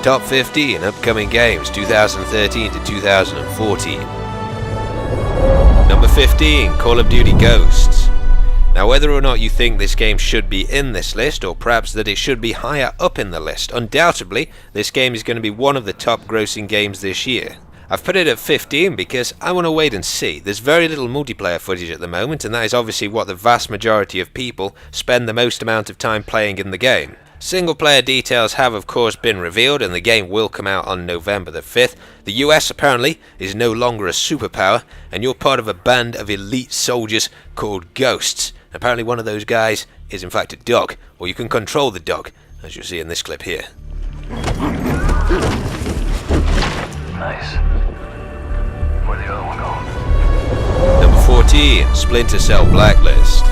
Top 15 upcoming games 2013 to 2014. Number 15, Call of Duty Ghosts. Now, whether or not you think this game should be in this list, or perhaps that it should be higher up in the list, undoubtedly this game is going to be one of the top grossing games this year. I've put it at 15 because I want to wait and see. There's very little multiplayer footage at the moment, and that is obviously what the vast majority of people spend the most amount of time playing in the game. Single player details have of course been revealed, and the game will come out on November the 5th. The US apparently is no longer a superpower, and you're part of a band of elite soldiers called Ghosts. Apparently one of those guys is in fact a dog, or you can control the dog, as you'll see in this clip here. Nice. Where'd the other one go? Number 14, Splinter Cell Blacklist.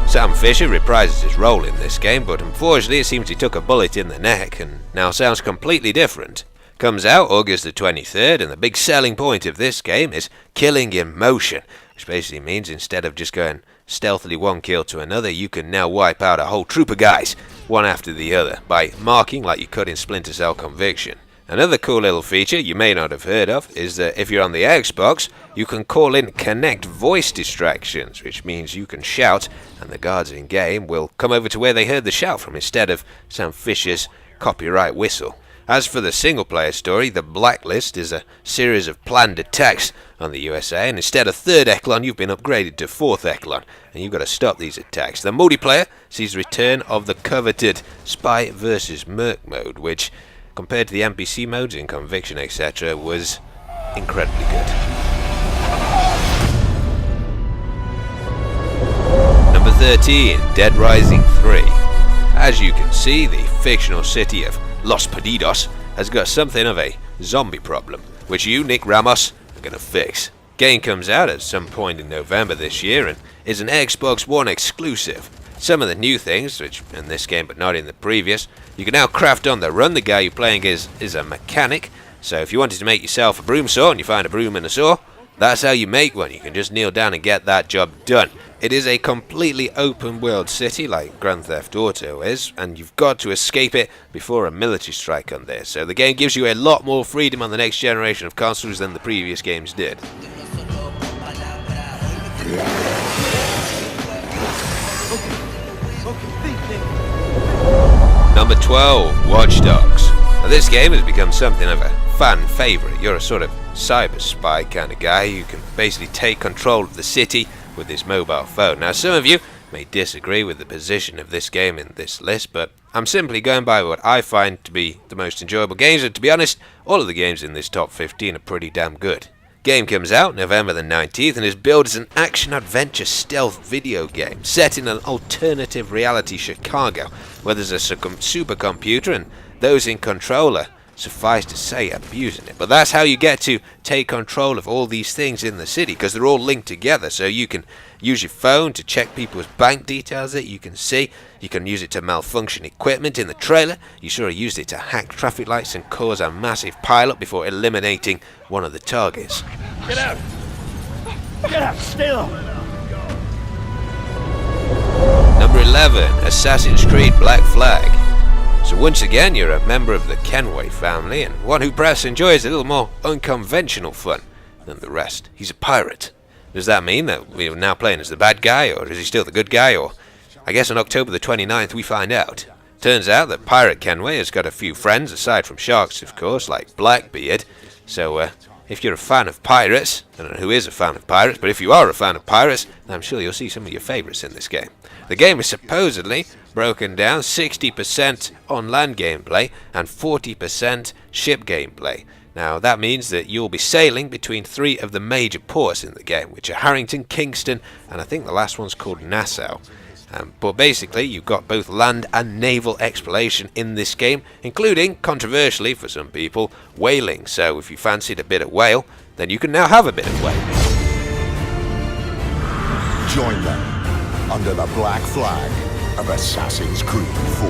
Sam Fisher reprises his role in this game, but unfortunately it seems he took a bullet in the neck and now sounds completely different. Comes out August the 23rd, and the big selling point of this game is killing in motion, which basically means instead of just going stealthily one kill to another, you can now wipe out a whole troop of guys, one after the other, by marking like you could in Splinter Cell Conviction. Another cool little feature you may not have heard of is that if you're on the Xbox, you can call in Connect voice distractions, which means you can shout and the guards in game will come over to where they heard the shout from instead of Sam Fisher's copyright whistle. As for the single player story, the Blacklist is a series of planned attacks on the USA, and instead of 3rd Echelon you've been upgraded to 4th Echelon, and you've got to stop these attacks. The multiplayer sees the return of the coveted Spy vs Merc mode, which compared to the NPC modes in Conviction etc. was incredibly good. Number 13, Dead Rising 3. As you can see, the fictional city of Los Perdidos has got something of a zombie problem, which you, Nick Ramos, are going to fix. Game comes out at some point in November this year and is an Xbox One exclusive. Some of the new things, which in this game but not in the previous, you can now craft on the run. The guy you're playing is a mechanic, so if you wanted to make yourself a broom saw and you find a broom and a saw, that's how you make one. You can just kneel down and get that job done. It is a completely open world city like Grand Theft Auto is, and you've got to escape it before a military strike on there. So the game gives you a lot more freedom on the next generation of consoles than the previous games did. Number 12, Watch Dogs. Now this game has become something of a fan favourite. You're a sort of cyber spy kind of guy who can basically take control of the city with his mobile phone. Now some of you may disagree with the position of this game in this list, but I'm simply going by what I find to be the most enjoyable games, and to be honest, all of the games in this top 15 are pretty damn good. Game comes out November the 19th and is billed as an action-adventure stealth video game set in an alternative reality Chicago, where there's a supercomputer and those in control are, suffice to say, abusing it. But that's how you get to take control of all these things in the city, because they're all linked together. So you can use your phone to check people's bank details that you can see. You can use it to malfunction equipment in the trailer. You sort of used it to hack traffic lights and cause a massive pileup before eliminating one of the targets. Get out! Get out! Stay low! Number 11, Assassin's Creed Black Flag. So once again, you're a member of the Kenway family, and one who perhaps enjoys a little more unconventional fun than the rest. He's a pirate. Does that mean that we're now playing as the bad guy, or is he still the good guy, or I guess on October the 29th we find out. Turns out that Pirate Kenway has got a few friends, aside from sharks of course, like Blackbeard. So if you're a fan of pirates, I don't know who is a fan of pirates, but if you are a fan of pirates, then I'm sure you'll see some of your favourites in this game. The game is supposedly broken down 60% on land gameplay and 40% ship gameplay. Now that means that you'll be sailing between 3 of the major ports in the game, which are Harrington, Kingston, and I think the last one's called Nassau. But basically you've got both land and naval exploration in this game, including, controversially for some people, whaling. So if you fancied a bit of whale, then you can now have a bit of whale. Join them under the black flag of Assassin's Creed 4.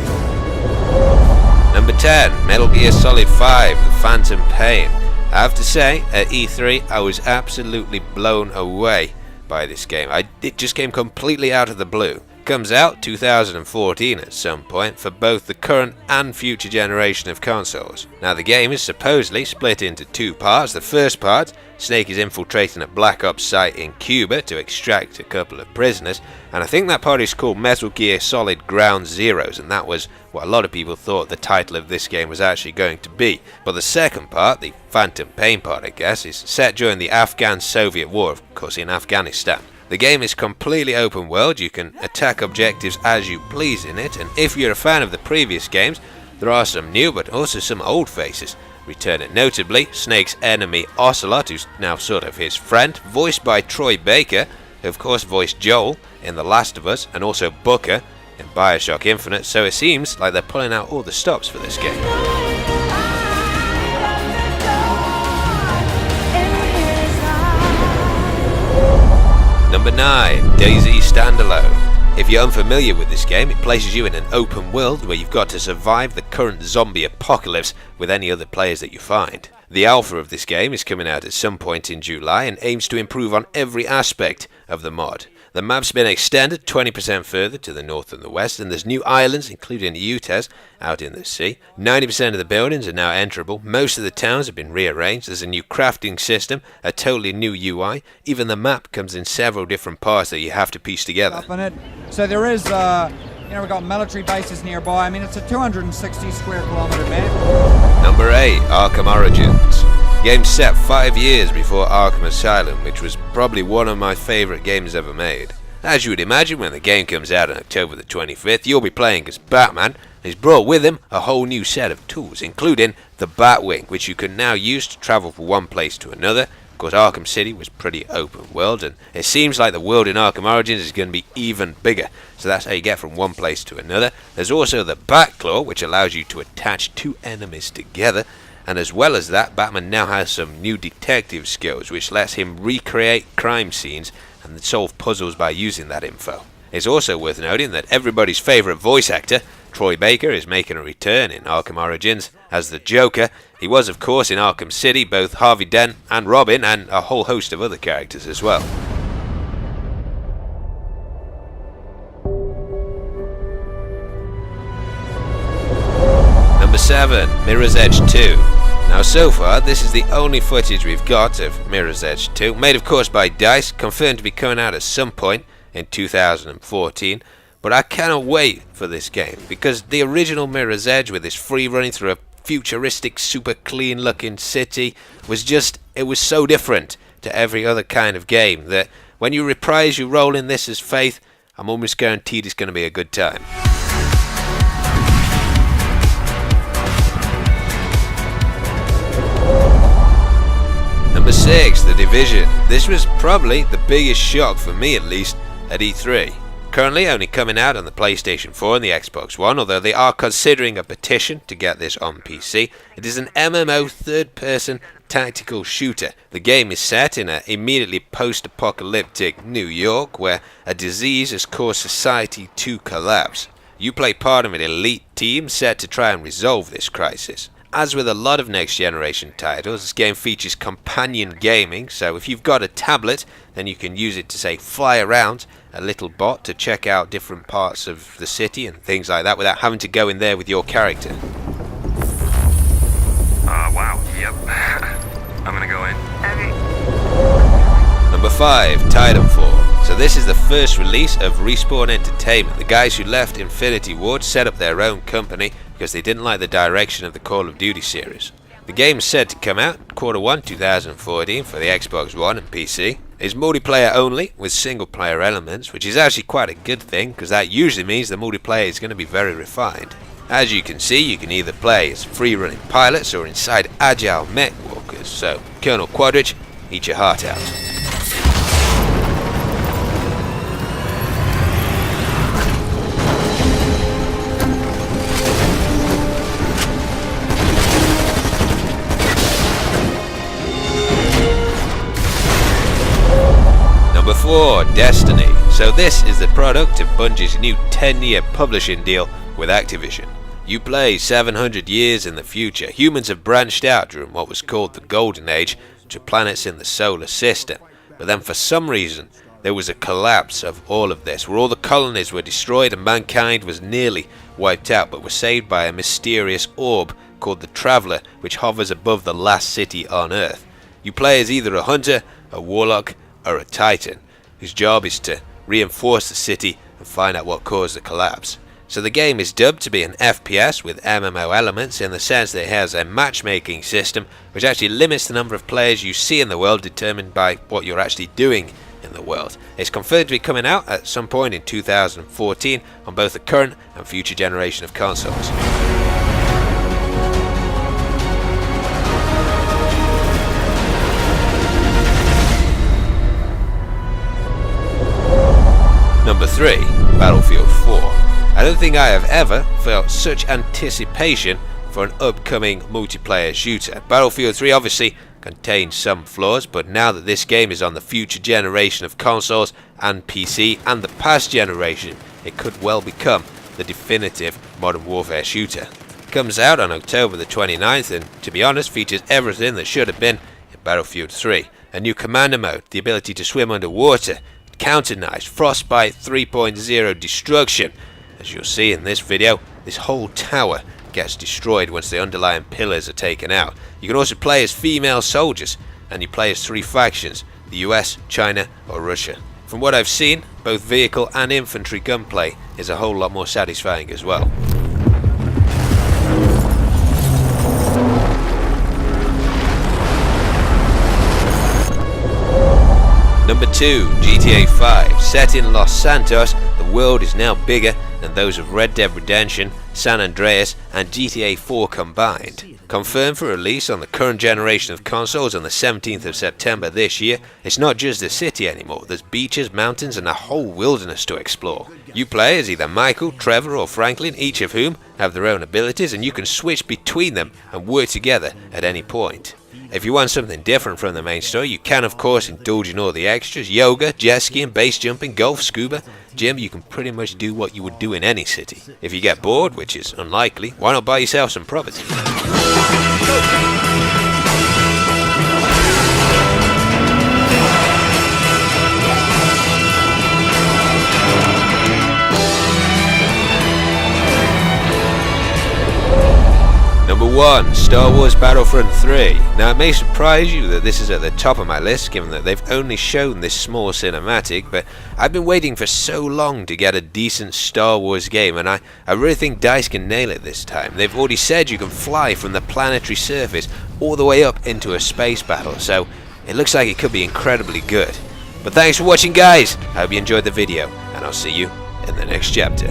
Number 10, Metal Gear Solid 5, The Phantom Pain. I have to say, at E3 I was absolutely blown away by this game. It just came completely out of the blue. comes out 2014 at some point for both the current and future generation of consoles. Now the game is supposedly split into two parts. The first part, Snake is infiltrating a Black Ops site in Cuba to extract a couple of prisoners, and I think that part is called Metal Gear Solid Ground Zeroes, and that was what a lot of people thought the title of this game was actually going to be. But the second part, the Phantom Pain part I guess, is set during the Afghan-Soviet War, of course in Afghanistan. The game is completely open world, you can attack objectives as you please in it, and if you're a fan of the previous games, there are some new but also some old faces returning, notably Snake's enemy Ocelot, who's now sort of his friend, voiced by Troy Baker, who of course voiced Joel in The Last of Us and also Booker in Bioshock Infinite, so it seems like they're pulling out all the stops for this game. Number 9, DayZ Standalone. If you're unfamiliar with this game, it places you in an open world where you've got to survive the current zombie apocalypse with any other players that you find. The alpha of this game is coming out at some point in July and aims to improve on every aspect of the mod. The map's been extended 20% further to the north and the west, and there's new islands, including Utes, out in the sea. 90% of the buildings are now enterable, most of the towns have been rearranged, there's a new crafting system, a totally new UI, even the map comes in several different parts that you have to piece together. So there is, we've got military bases nearby. I mean, it's a 260 square kilometer map. Number 8, Arkham Origins. Game set 5 years before Arkham Asylum, which was probably one of my favourite games ever made. As you would imagine, when the game comes out on October the 25th, you'll be playing as Batman, and he's brought with him a whole new set of tools, including the Batwing, which you can now use to travel from one place to another. Of course, Arkham City was pretty open world, and it seems like the world in Arkham Origins is going to be even bigger, so that's how you get from one place to another. There's also the Batclaw, which allows you to attach two enemies together. And as well as that, Batman now has some new detective skills, which lets him recreate crime scenes and solve puzzles by using that info. It's also worth noting that everybody's favourite voice actor, Troy Baker, is making a return in Arkham Origins as the Joker. He was, of course, in Arkham City, both Harvey Dent and Robin, and a whole host of other characters as well. Number 7, Mirror's Edge 2. Now so far, this is the only footage we've got of Mirror's Edge 2, made of course by DICE, confirmed to be coming out at some point in 2014, but I cannot wait for this game, because the original Mirror's Edge, with its free running through a futuristic, super clean looking city, was so different to every other kind of game that when you reprise your role in this as Faith, I'm almost guaranteed it's going to be a good time. Number 6, The Division. This was probably the biggest shock for me, at least, at E3. Currently only coming out on the PlayStation 4 and the Xbox One, although they are considering a petition to get this on PC. It is an MMO third-person tactical shooter. The game is set in an immediately post-apocalyptic New York, where a disease has caused society to collapse. You play part of an elite team set to try and resolve this crisis. As with a lot of next-generation titles, this game features companion gaming, so if you've got a tablet, then you can use it to, say, fly around a little bot to check out different parts of the city and things like that without having to go in there with your character. Wow, yep. I'm gonna go in. Number 5, Titanfall. So this is the first release of Respawn Entertainment. The guys who left Infinity Ward set up their own company because they didn't like the direction of the Call of Duty series. The game is said to come out Q1 2014 for the Xbox One and PC. It's multiplayer only with single player elements, which is actually quite a good thing because that usually means the multiplayer is going to be very refined. As you can see, you can either play as free running pilots or inside agile mech walkers, so Colonel Quadrich, eat your heart out. Number 4, Destiny. So this is the product of Bungie's new 10-year publishing deal with Activision. You play 700 years in the future. Humans have branched out during what was called the Golden Age to planets in the solar system. But then for some reason, there was a collapse of all of this, where all the colonies were destroyed and mankind was nearly wiped out, but was saved by a mysterious orb called the Traveler, which hovers above the last city on Earth. You play as either a hunter, a warlock, or a titan, whose job is to reinforce the city and find out what caused the collapse. So the game is dubbed to be an FPS with MMO elements in the sense that it has a matchmaking system which actually limits the number of players you see in the world, determined by what you're actually doing in the world. It's confirmed to be coming out at some point in 2014 on both the current and future generation of consoles. Number 3, Battlefield 4. I don't think I have ever felt such anticipation for an upcoming multiplayer shooter. Battlefield 3 obviously contains some flaws, but now that this game is on the future generation of consoles and PC and the past generation, it could well become the definitive Modern Warfare shooter. It comes out on October the 29th and, to be honest, features everything that should have been in Battlefield 3. A new commander mode, the ability to swim underwater, counter knives, Frostbite 3.0 destruction. As you'll see in this video, this whole tower gets destroyed once the underlying pillars are taken out. You can also play as female soldiers, and you play as 3 factions, the US, China or Russia. From what I've seen, both vehicle and infantry gunplay is a whole lot more satisfying as well. Number 2, GTA 5. Set in Los Santos, the world is now bigger than those of Red Dead Redemption, San Andreas and GTA 4 combined. Confirmed for release on the current generation of consoles on the 17th of September this year, it's not just a city anymore, there's beaches, mountains and a whole wilderness to explore. You play as either Michael, Trevor or Franklin, each of whom have their own abilities, and you can switch between them and work together at any point. If you want something different from the main story, you can of course indulge in all the extras: yoga, jet skiing, base jumping, golf, scuba. Jim, you can pretty much do what you would do in any city. If you get bored, which is unlikely, why not buy yourself some property? Number 1, Star Wars Battlefront 3. Now it may surprise you that this is at the top of my list, given that they've only shown this small cinematic, but I've been waiting for so long to get a decent Star Wars game, and I really think DICE can nail it this time. They've already said you can fly from the planetary surface all the way up into a space battle, so it looks like it could be incredibly good. But thanks for watching guys, I hope you enjoyed the video, and I'll see you in the next chapter.